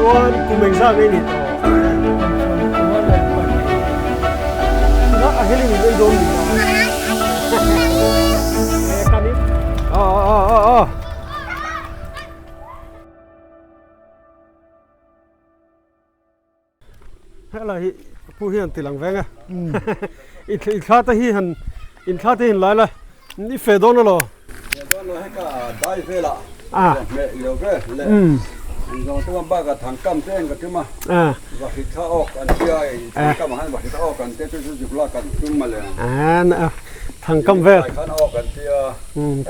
chuan kumeng sang ei ni to na a heli ni dom ni kani hello hi pu hian tilang venga it kha ta hi han in kha te hin lai la ni fe don lo don lo he ka dai fe la me lo ke le zo to ba ka thang kam ten ka tuma wa hi kha ok an ti ai kam han wa hi kha ok an te tu ju la kan tum ma le na thang kam ve kan ok an ti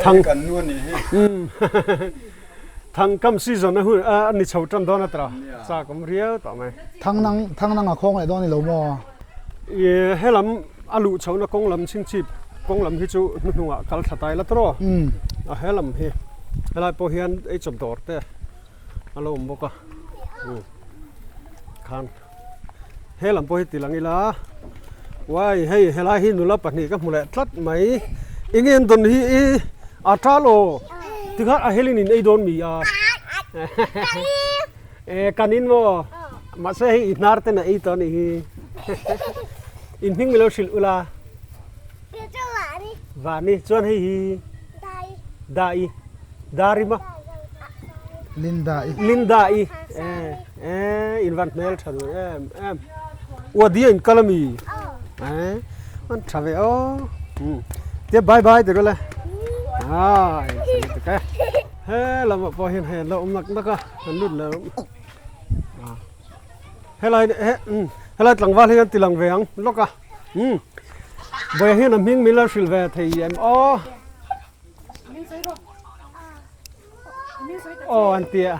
thang kan nu ni hi thang kam season na hu ani chho tam don atra sa kom riau ta mai thang nang a khong ai don ni lo mo ye helam alu chho na kong lam ching chip kong lam hi chu nuwa kal thatai la tro a helam hi helai po hian ei chom dor te alo moka khan helam po hi tilang ila wai hei helai hi nula pani ka mule tlat mai ingen don hi atalo tikha a helin in ei don mi a kanin mo ma se hi inar te na ei ton hi in hing milo sil ula vani chuan hi dai darima linda i in van mel thadu em wadia in kalami man thave o te bye bye te gole ai te ka he lama po hin he lo nak naka nut la helai tlang wal hian tilang veang loka boy hian am hing mila silve thei em anh tia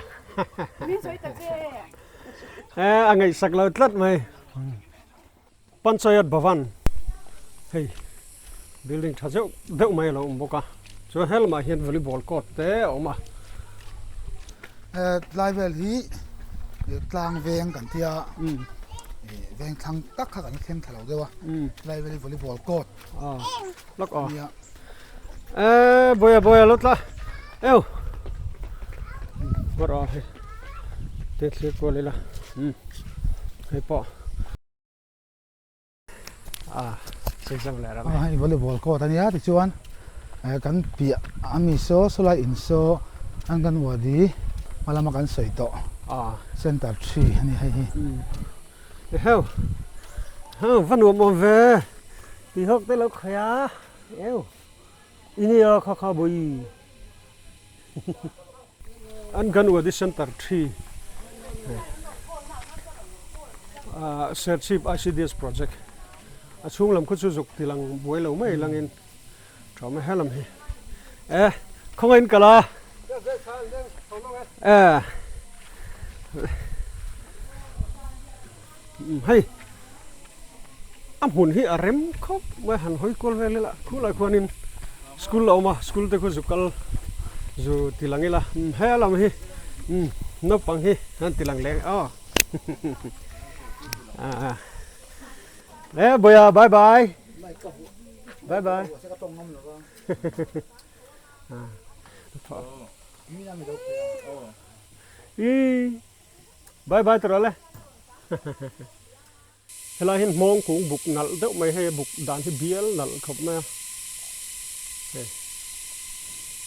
anh ấy sạc lâu tlat mày Panchayat Bhavan hey building thà dấu dấu mày là boka cho hel mà hiện volleyball court te oma level hi tlang veng kan tia veng thang tak kha kan khem thalo dewa level volleyball court lock boya lot la eo bora he te se ko le la he po se jam la ra ai volleyball court ania ti chuan kan pi ami so solai in so an kan wadi malama kan soi to center 3 ani hai he van wo mo ve ti hok te lo khaya eo ini kha boi an gan wa center 3 sership ICDS project a chung lam khu chu juk tilang boi lo mai langin thom helam hi không in kala hay am hun hi arem khop mai han hoi kol ve la khu lai khonin school lo ma school te khu jukal zu tilangila helam hi no pang hi han tilang le boya bye bye bye bye bye bye tro le hela hin mong ku buk nal deuh mai he buk dan hi bial nal khop ma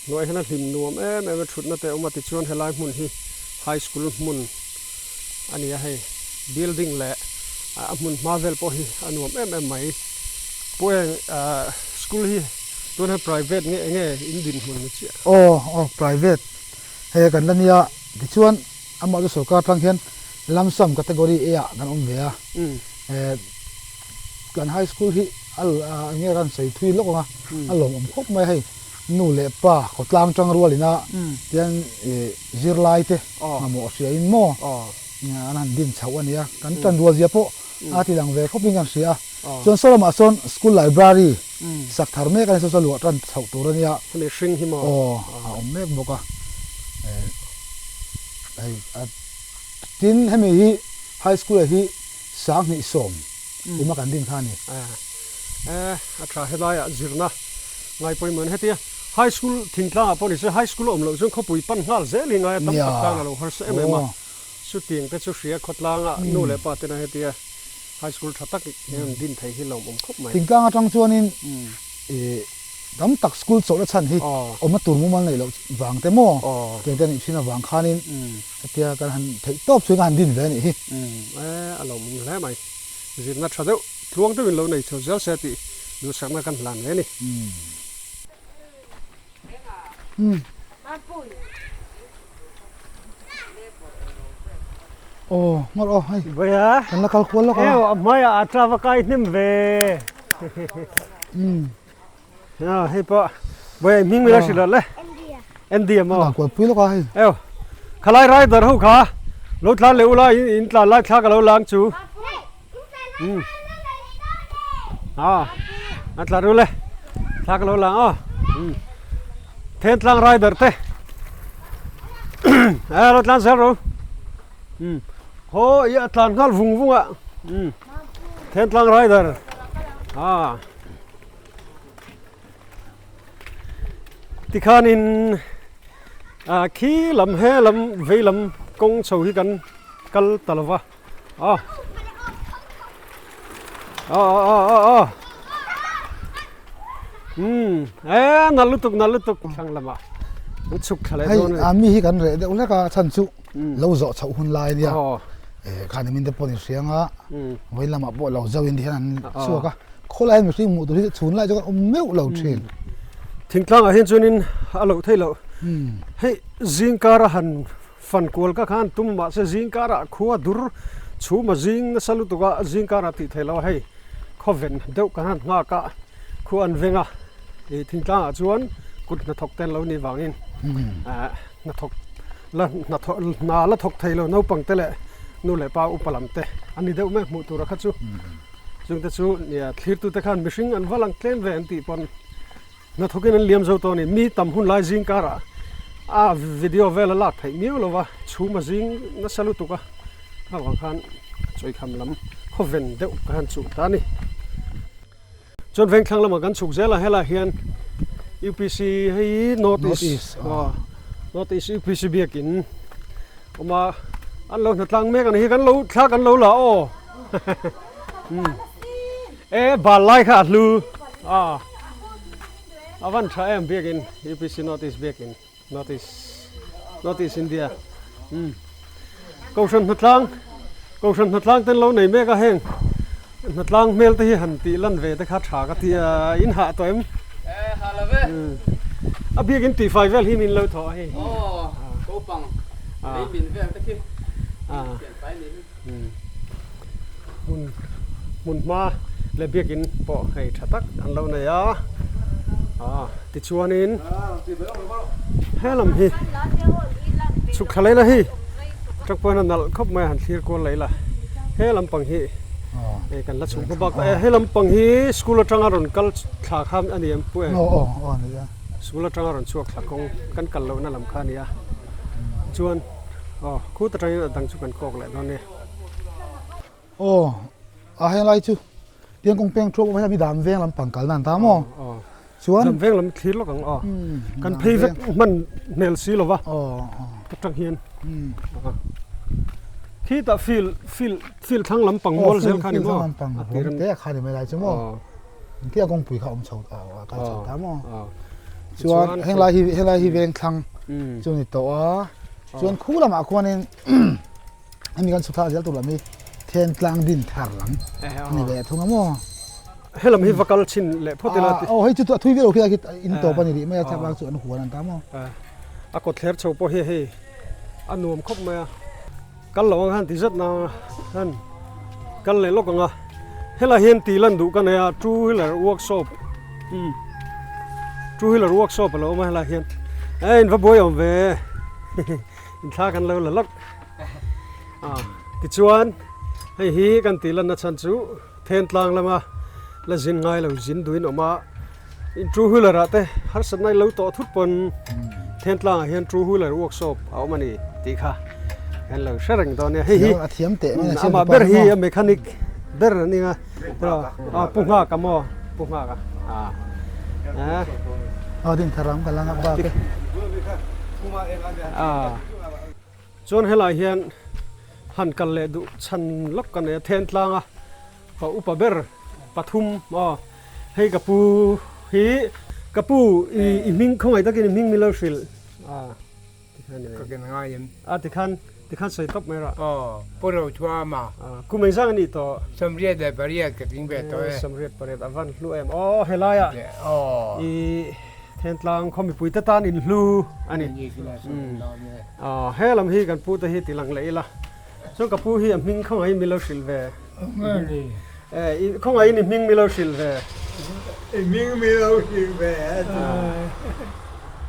noi hana hlim nuam em thut na te uma ti chuan helai mun hi high school mun ania hei building le mun marvel po hi anuam em mai po school hi ton private nge indin mun ni chi private he kan lania ti chuan ama du sarkar tang hian lamsam category a kan om ve a kan high school hi nge ran sei thui lokonga alom om khop mai hei nu le pa ko tlang tang rualina tian zirlai te ngamo sia in mo anan din chawania kan tan rual zia po ati lang ve khoping kan sia chon solama son school library sak thar me kan so so lu tan chau turania le shing hi mo om me boka tin hemi hi high school hi sang ni som uma kan din khani atra helaya zirna ngai poi mon hetia high school thingtlang aponi se high school omlo jong khopui pan ngal ze li ngai tam tak lo har se emma สุดเตียงแต่สุดเสียขดลางอ่ะนู่นเลยป่ะแต่ในเตียไฮสคูลทัตักยังดินไทยที่เราผมคบไหมถึงกลางจังชวนนี่ดำตักสกูลโซลชันที่อมาตุนมุมันเลยเราวางเต็มหม้อเกี่ยวกับนี่ชินะวางคานินเตียกันหันถ่ายตบช่วยงานดินเลยนี่เรามึงแล้วไหมจิตนัดชาเดียวทวงตัวเป็นเราในโซเชียลเซติดูสักมากันหลังเลยนี่โอ้มาโอ้ให้เบียกันละคัลควรแล้วก็ไม่อาตราวักไอ้นิ่มเวให้ปะเบียมิงไม่ได้สิละเลยเอ็นดีมั้งกวดปุ้ยแล้วก็ให้ขลายไรเดอร์หูขาลดลาเลวลาอินตลาไล่ข้ากับเราล้างจูอันตลาดูเลยข้ากับเราล้างเทนลังไรเดอร์เต้รถล้างเสร็จรู้โอ้ยอันตลางัลฟุงฟุงอ่ะเทนลังไรเดอร์ที่ข้านินขี้ลำเฮลำเวลำกงโชยกันกัลตลอดนั่นลุตุกช่างละมาสุกอะไรตัวนี้มีกันเลยเดี๋ยวแล้วก็ฉันสุเราจะเช่าหุ่นลายเนี่ยข้านี่มันจะปนเสียงอ่ะเวลามาบอกเราจะวินที่นั่นชัวร์ก็คนไรไม่ใช่หมู่ตัวที่ชุนไรจะก็เมื่อเราเทรนทิ้งกลางเห็นจนินเราเท่าเราให้จิงการหันฟันกอลก็ขันตุ้มมาเสียจิงการะขัวดุร์ชูมาจิงนั่นสลุตุกะจิงการะติเท่าเราให้ข้อเวนเด็กกันหันงากะขัวอันเวงอ่ะทิ้งกลางจวนกุดนัทกเต้นเรานี่วางินนัทกแล้วนาละทกเท่าเราเนื้อปังเตะนู่นเลยป้าอุปลัมเตะอันนี้เด็กแม่มุตุระคัตจูจึงแต่จูเนี่ยทิร์ตุตะขันมิชิงอันว่าลังเคลมเวนตีปนนัทกินเลี้ยมเจ้าตัวนี้มีตำหุ่นลายจิงการะวิดีโอเวลาลัดให้มีอะไรวะชูมาจิงนั่นสลุตุกะถ้าวังคันช่วยคำลำเขาเวนเด็กกันสุดตานี่จนเวนครั้งละมากันสุกเจละเฮล่าเฮียน UPC ให้ notice notice UPC เบียกินออกมาอันเราหนักลังเมกันนี่กันเราถ้ากันเราละโอบาลไล่ขาดลูวันทรายเบียกิน UPC notice เบียกินnotice India กูฉันหนักลังเต้นเราในเมกะแห้งหนักลังเมลที่หันตีลั่นเวแต่ขาดฉากที่อินหาตัวเอ็มฮาลาเว่เบียกินตีไฟเวลที่มินเราถอยกูปังไม่มินเวลตะกี้เปลี่ยนไฟนี่มุนมาเลยเบียกินปอให้ชัตักอันเราเนี่ยติดชวนินเฮลำฮีสุขอะไรล่ะฮีจักปนันนัลคบมาหันทีร์กวนเลยล่ะเฮลำปังฮีกันละสุขบอกเฮลำปังฮีสกุลจังอรุณกัลขาข้ามอันนี้ป่วยนี่สกุลจังอรุณชัวขลักคงกันกัลเรานั่นลำคานี่ชวนคู่ตะไคร้ดังสุกันกอกเลยตอนนี้เฮลไรจูเตียงกงเปียงทรูไม่ใช่มีดามเวียงลำปังกัลนั่นตามชวนดามเวียงลำทีร์หรอกกันเพย์เวกมันเนลซีหรอวะจังเฮียนที่แต่ฟิลทั้งลำปังวอลเซลคานิโม่แต่คานิไม่ได้ใช่ไหมที่กงปุ๋ยเขาอมชาวการชาวตามชวนเฮงไลฮีเวงคลังชวนนี่ตัวชวนคู่ละมาควรนี่มีการสุดท้ายแล้วตัวละมีเทนกลางดินทางหลังนี่แหละทุ่งมั่วเฮลมีวัคซีนเละพอดีละโอ้ให้จุดทุยวิโรคิดอินตัวปนิริไม่ใช่บางส่วนหัวนั่นตามกดเทปโชว์พอเฮ้อันนุ่มครบไหมกันหลงหันที่สุดนะฮันกันเลยลูกงะเฮล่าเห็นตีลันดูกันเนี่ยทรูฮิลเลอร์เวิร์กช็อปทรูฮิลเลอร์เวิร์กช็อปแล้วมาเฮล่าเห็นอินว่าบอยอมเวอินท่ากันเลยละลักติดชวนให้ฮีกันตีลันนัดชันจูเทนตลางละมาละจินง่ายแล้วจินดูอินออกมาอินทรูฮิลเลอร์อะเต้ฮัสนัยเราต่อทุบปนเทนตลางเห็นทรูฮิลเลอร์เวิร์กช็อปเอามานี่ตีค่ะเห็นเราเชื่อเรื่องตอนนี้เฮ้ยมาเบอร์ฮีเมคานิกเบอร์นี่ไงปุ่งหากะมอปุ่งหากะดินทารามกันแล้วครับบ้าจนให้เราเห็น หันกันเลยดูชันล็อกกันเนี่ยเทนตลางอ่ะเขาอุปเบอร์ปทุมอ๋อให้กับปูฮีกับปูอีมิงเขาไงตะกี้มิงมิลเลอร์ฟิลที่ขันเนี่ย ก็กินง่ายยัง ที่ขันใส่ต๊อบไหมล่ะพวกเราชัวร์มากูไม่สั่งนี่ต่อสำเร็จได้บริยากทิ้งไปตัวสำเร็จประเดี๋ยววันลูเอ็มเฮลายอ่ะอีเทนตลางเขามีปุ๋ยตะตานอินลูอันนี้เฮลำฮีกันปูตะฮีติลังเลยล่ะส่วนกับปูฮีมิงเขาไงมิลเลอร์ฟิลเวเขาไงนี่มิงมิลเลอร์ฟิลเวมิงมีเราสิเว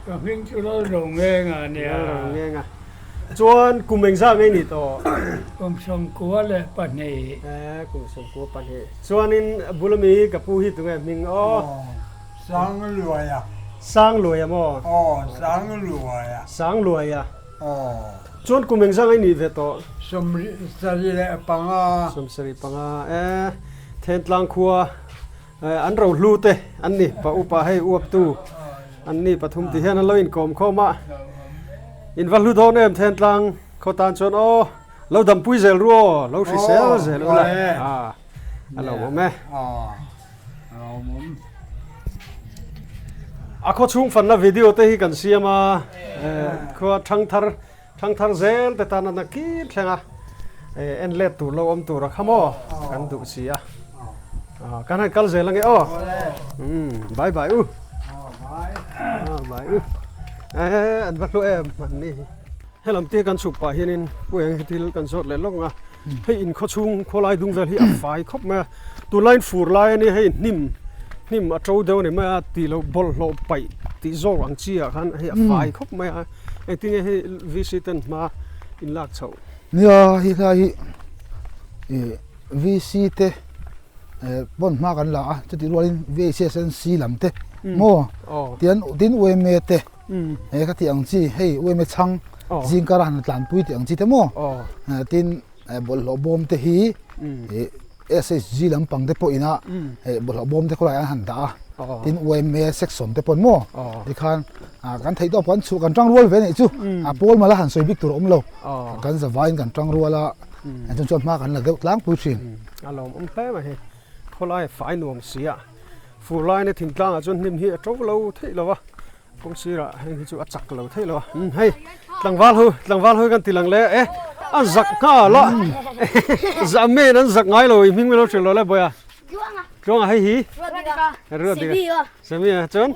ก็มิงชุดเราลงเองอ่ะเนี่ยเงี้ยจวนกุมเองซ่าไงนี่ต่อกุมสมกัวเลยปัจจุบันกุมสมกัวปัจจุบันจวนนินบุลมีกับปูฮีตรงนี้มิงสร้างรวยอ่ะสร้างรวยอ่ะมั้งสร้างรวยอ่ะสร้างรวยอ่ะจวนกุมเองซ่าไงนี่เวทต่อสมสรีระปังสมสรีปังเทนตลังคัวอันเราลูเตอันนี้ปะอุปะให้อวบตูอันนี้ปฐุมที่เห็นนั่นเราอินกอมเข้ามาอินวัลลูโดนเอ็มเทนตลังเขาตานชนเราดำปุยเซลรัวเราสิเซลเลยเราบอกแม่เขาช่วงฝันนะวิดีโอเตะกันเสียมาเขาทั้งทาร์เซลแต่ตอนนั้นกินแค่ไหนเอ็นเล็ดตัวเราอมตัวรักขโมยกันดูเสียกันให้กัลเซลังบายบายบายอันวัดลูเอ็มมันนี่ให้ลำเตี้ยกันสุกป่าเฮียนินผู้เองที่เลือกกันสดเลยลงให้อินเขาชุ่มเขาไล่ดุงเวลที่อับไฟครบมาตัวไล่ฟูร์ไล่นี่ให้นิ่มอัดโจเดียวนี่มาตีเราบอลเราไปตีโซ่อังเจียกันให้อับไฟครบมาไอ้ที่นี่ให้วิสิตันมาอินลักเช่าเนี่ยฮิลาฮิวิสิตบนมากันละจะติดวันวิเศษสีลำเตโม่ตีนเวเมเตก็ที่อังจีให้เวเมชังจิงการันหลานปุยที่อังจีเตโม่ตีนบอลบอมเตฮีSSG ลำปังเตปอินะบอลบอมเตคนละอันหันดาตีนเวเมเซ็กซ์เตปนโม่ที่คันกันไทยตัวปนสุกันจังรัวเวนี่จู่ปอลมาละหันสวยบิ๊กตัวอมโลกันจะวายกันจังรัวละจนมากันละเด็กล้างปุยชินอารมณ์เป้มาเฮคนละฝ่ายหน่วงเสียฟูไลน์ในถิ่นกลางจนนิ่มเหี้ยโจ้เราเท่แล้ววะกงสีระให้จู่อัดจักเราเท่แล้ววะให้หลังวาลเฮกันตีหลังเละอันจักก้าละจะเมนั้นจักไงเลยมิ่งไม่รู้เฉลยเลยบ่อยจ้วงให้หีเรื่องดีสามีจน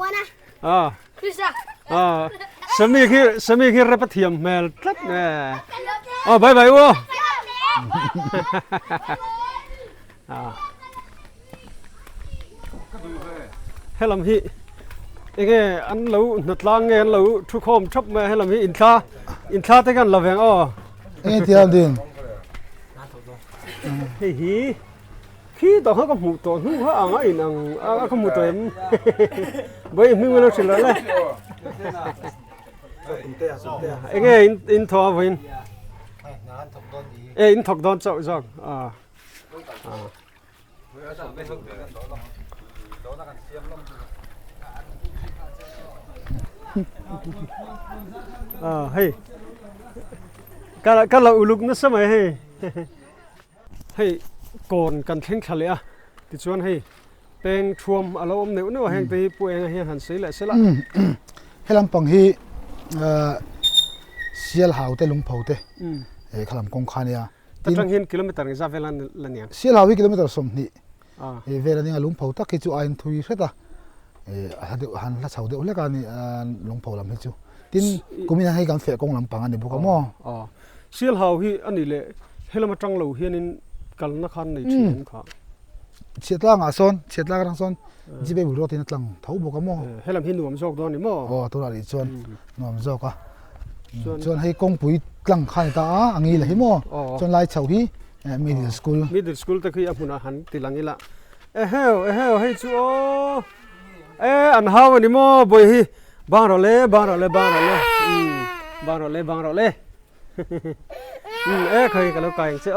สามีคือรับประเทียมแมลทับเนี่ยบายวัวให้ลำฮีเองอันเราหนัดล้างเงินเราทุกคนชอบมาให้ลำฮีอินทาที่กันเราแพงเที่ยวดินเฮ้ยขี้ต่อเขาก็หมูต่อหูเขาอ่างอินเขาหมูตัวเอ็มบ่อยไม่รู้สิเลยเองอินทอวินอินถกดอนเจ้าจังเฮ้ยก็เราอุลุกนั่นสมัยให้ก่อนกันเข่งขันเลยติดชวนให้เป็นชวมอารมณ์เหนียวนี่ว่าแห่งตีป่วยให้หันสีแหละสิละให้ลำปังฮีเสียลหาวเตลุงเผาเตขลังกงขันเนี่ยตั้งหินกิโลเมตรนี่จะเวลาละเนี่ยเสียลหาวกิโลเมตรสมนี่เวลาเนี่ยลุงเผาตักกิจูอันทุยเสร็จหันละเสาเดียวแล้วกันนี่ลุงเผาลำให้จูตินกูมีให้การเฟะกงลำปังอันนี้พวกมั่วเสียลหาวฮีอันนี้เลยให้เรามาจังเราเฮียนินกันนักขันในชีวิตเขาเช็ดล่างซ้อนเช็ดล่างซ้อนจีบบุรุษที่นั่งตั้งเท้าบุกมั่วให้เราเห็นหนุ่มโจกตอนนี้มั่วตัวอะไรซ้อนหนุ่มโจกซ้อนให้กงปุ๋ยตั้งขันตาอันนี้เลยมั่วซ้อนไล่เฉาฮีmiddle school แต่คืออันหุ่นอาหารติลังนี่ละเฮ้ให้ชัวอันฮาวนี่มั่วบ่อยบางเราเล่เคยกันแล้วไก่เสีย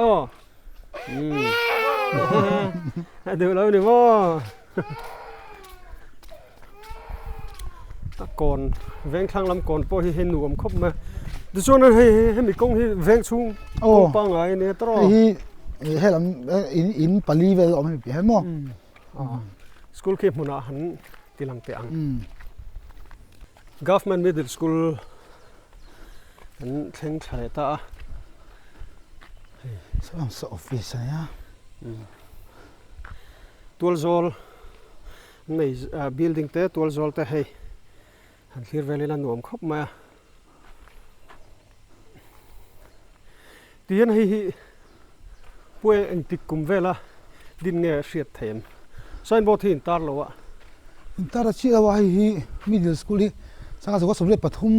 ดูแล้วนี่ว่าตะโกนเว้งข้างลำโกนพวกที่เห็นหนุ่มคบมา ดิฉันให้มีกงที่แวงchungปังไงเนี่ยตรอให้ลำอินปลีเวลออกมาเห็นมั้งสกูลเข้มหัวหน้าหันตีลังเตียง government middle school หันเข่งถ่ายตาสออฟฟิศเนี่ยตัวโซลในbuilding เตะตัวโซลเตะให้หันคลีร์เวลิลันหนุ่มครบมาที่นั่นให้ป่วยอันติดกุมเวลาดินเงี้ยเสียดเทมส่วนบทที่อินตาร์โลวะอินตาร์ชื่อว่าให้มิดเดิลสคูลที่สังกัดสมเด็จปฐุม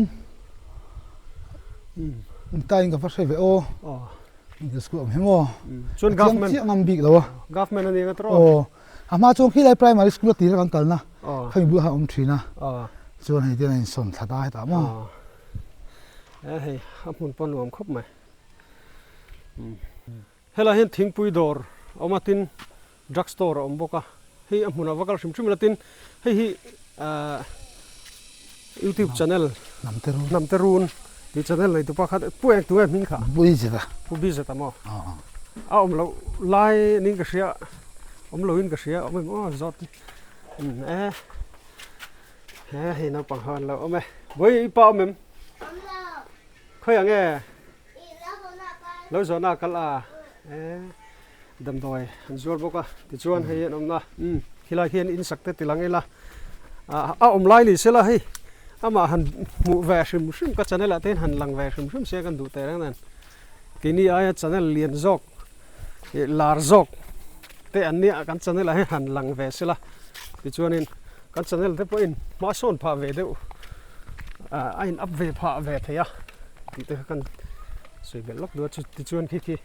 อินตาร์อินกับฟัชเชเวโอมิดเดิลสคูลเห็นมั้งส่วน government เชี่ยงำบิกแล้ววะ government นั่นเองก็ตรออามาจงที่ไร primary school ตีแล้วกันนะเขามีบุหรี่ทรีนะส่วนให้ที่ไหนสนทัดได้ตามมั้งเฮ้ยอามุนปนหนุ่มครบไหมเฮล่าเห็นทิ้งปุยดอร์เอามาตินดรักสโตร์อมบอกว่าเฮ้ยอามุนว่ากัลชิมชิมละตินเฮ้ยYouTube channel นำเตรูนดี channel เลยตัวพักป่วยตัวมิงค่ะบุยเจ้าผู้บิสต์มั้งอมเราไล่นิ่งกระเสียอมเราอินกระเสียอมไม่อ๋อจอดเฮ้ยน้าปังหันเราอมไหมบุยป้าอมมั้งเคยยังไงแล้วจอน่ากันล่ะดำดอยหันจวนบอกว่าติจวนให้นมนะที่ไรเห็นอินสักเตติลังไงล่ะอมไล่ลิเสละให้มาหันมูแวร์ชิมชิมก็จะนั่นแหละเต้นหันหลังแวร์ชิมชิมเสียกันดูแต่นั้นทีนี้จะนั่นเลียนจอกลาร์จอกแต่อันนี้กันจะนั่นแหละให้หันหลังแวร์เสละติจวนนี่กันจะนั่นเต้พออินมาส่วนพาเวเดออินอัพเวพาเวทยาติเตกันสวยเบลล็อกดูติจวนขี้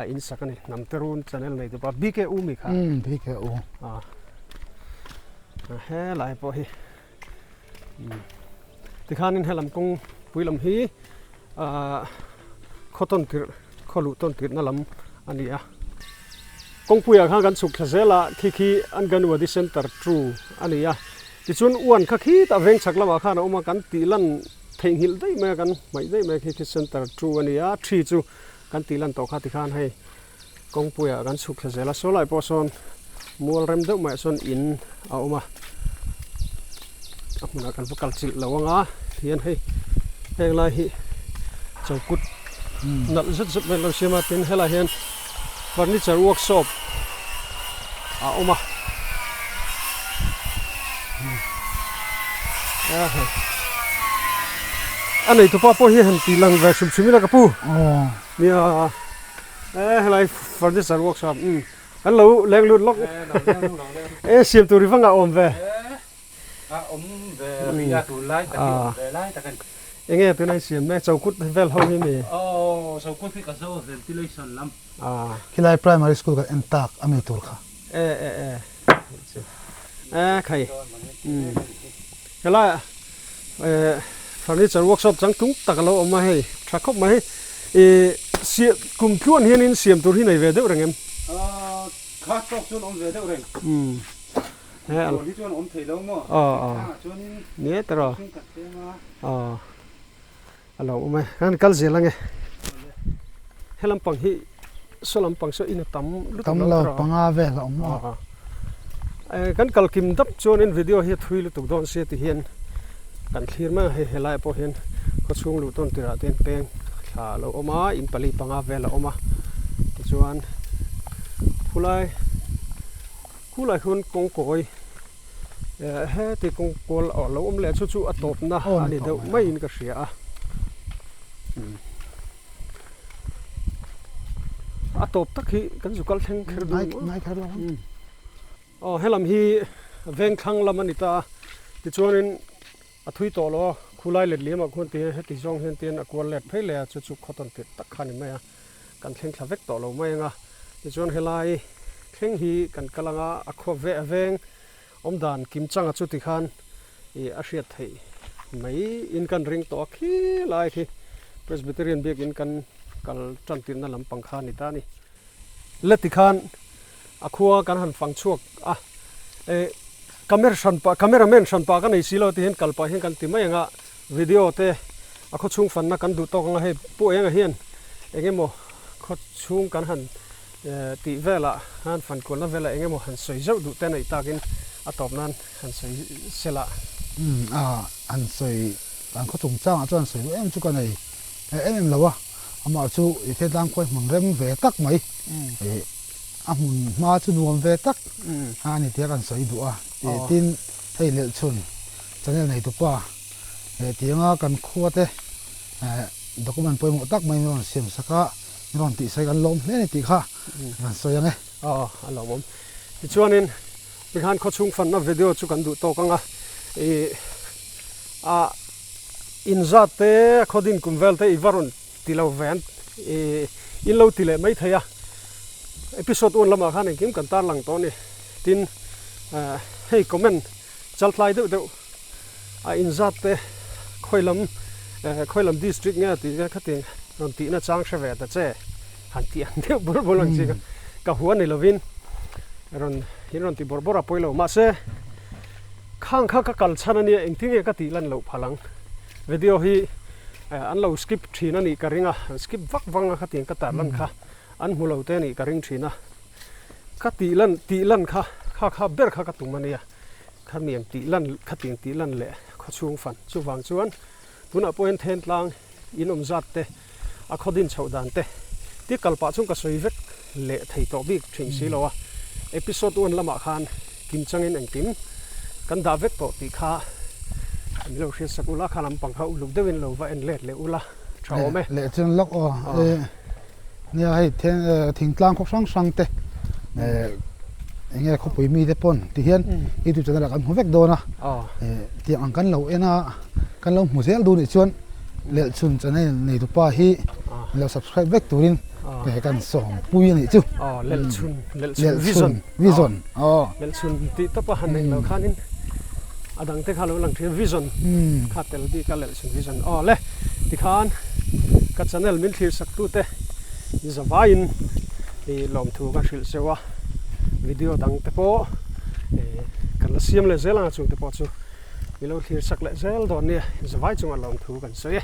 อินสักนี่นำเตรูนชาแนลเลยตัวป้าบีเคอูมิค่ะบีเคอูเฮ้หลายพอฮีที่ข้านี่ให้ลำกงปุยลำฮีข้อต้นติดข้อลุต้นติดนั่นลำอันนี้กงปุยข้ากันสุกเสละขี้อันกันวัดดิเซนเตอร์ทรูอันนี้ที่ชวนอ้วนขี้แต่เวงสักละว่าข้าเราเอามากันตีลันเทงหิลได้ไหมกันไม่ได้ไหมขี้เซนเตอร์ทรูอันนี้ทรีจูกันตีลันโตข้าที่ข้าให้กงปุยกันสุกเสละโซไลปอซอนมัวเริ่มเดิมไม่ซอนอินเอามามันกันพวกกัลจิลแล้วว่าเฮียนให้เฮงลายฮิเจ้ากุดนัดสุดๆเป็นเราเชื่อมาเป็นเฮลาเฮียนเฟอร์นิเจอร์เวิร์กช็อปเอามาอันนี้ตัวป้าพ่อเฮียนตีลังแวร์ชุมชุมิละกับปูเนี่ยเฮลาเฟอร์นิเจอร์เวิร์กช็อปอันเราแรงลุดล็อกเสียมตัวริฟังกับอมเวอยากดูไล่ตะกี้ไล่ตะกันยังไงตัวไหนเสียแม่เจ้ากุดเวลเขาไม่มีเจ้ากุดที่กระโซ่เวทีเลชันลำที่ไร primary school กับ entak อเมตุลค่ะใครก็ล่ะfurniture workshop จังตุ้งตะกันเราเอามาให้ชักเข้ามาให้เสียกลุ่มพิวนเฮียนินเสียมตัวที่ไหนเวเดอร์เรื่องข้าตกจนอมเวเดอร์เรื่องตัวที่จนอมเทลงมั้งเนี่ยตลอดเราเอามางั้นกัลเสียแล้วไงให้ลำปังที่ส่วนลำปังส่วนอินตั้มเราปังอาเวลอมกันกัลกิมดับจนอินวิดีโอเฮียทุยลุตุกโดนเสียที่เห็นกันคลีร์มาให้ไล่พอเห็นก็ช่วงลุต้นติระเต็นเปงขาเราเอามาอินปลีปังอาเวลเอามาจวนผู้ไล่คนกงโกยเฮ้ที่กงโกลเราอมเลี้ยชุๆอัตบนะอันนี้เดี๋ยวไม่อินก็เสียอัตบตักฮีกันสุกัลแทงเคยดูไม่เคยดูให้ลำฮีเวงคังลำมันนี่ตาที่ชวนนินอัทุยโตโลคู่ไล่เล็ดเลี้ยมาคนที่ให้ที่จงเห็นเตียนกวนเล็ดเพลเลียชุๆเขาต้นติดตักขันนี่ไหมกันแข่งคลาเวกโตโลไม่งะที่ชวนให้ไล่แข่งฮีกันกำลังอักเวเวงอมดานกิมจังจุดที่ขันอาเซียไทยไม่อินกันริงตัวขี้ไล่ขี้เพรสบิเตเรียนเบียกอินกันกัลจันตินนั่นลำปังขันนี่ตานี่เล็ดที่ขันอักกันหันฟังชวกคาเมราแมนชันปากันในสิโลที่เห็นกัลปะเห็นกันที่ไม่ยังวิดีโอเต a kho chung fan na kan du to nga he pu enga hian engemaw kho chung kan han ti vela han fan kol na vela engemaw han soi zau du te nei takin a top nan han soi sela an soi an kho chung chang a chuan soi em chu kan nei em lawa ama chu Thentlang khoi mangrem ve tak mai a mun ma chu nuam ve tak ani te kan soi du a tin hei lel chun channel nei tu pa tianga kan khuate document poimo tak mai non sim saka non ti sai kan lom hle ti kha kan soyange alo bom ti chuanin mikhan kho chung fan na video chu kan du to kanga inza te khodin kumvel te ivarun tilo van in lo tile mai thaya episode 1 lama khan kim kan tar lang to ni tin hey comment chaltlai deuh inza te khoilam district nga ti ka khating ron ti na chang shave ta che han ti an de bor lang chi ka huan ni lovin ron ti bor poilo ma se khang kha ka kal chana ni engting ka ti lan lo phalang video hi an lo skip thina ni ka ringa skip vak wanga khating ka tar lan kha an mulo te ni ka ring thina ka ti lan kha ber kha ka tumania kha miam ti lan khating ti lan le kho chung fan chu wang chuan tuna point Thentlang inom zat te a khodin chhodan te ti kalpa chung ka soi vek le thei to bik thing si lowa episode 1 lama khan kim changin engkim kan da vek to ti kha milo hri sakula khalam pangha uluk dewin lo wa en let le ula thawme le chen lok nia hei Thentlang khok sang te enge khopui mi te pon ti hian YouTube channel kan hu vek dona ti ang kan lo ena kan lo musel du ni chuan lel chun channel nei tu pa hi lo subscribe vek turin ke kan som pui ni chu lel chun vision lel chun ti to pa han lo khanin adang te khalo lang the vision khatel di ka lel chun vision le ti khan ka channel min thir sak tu te zawain lom thu ka hril sewa video dang te po kan la siam le zela chung te po chu milo thir sak le zel don ni zawai chung alom thu kan so ye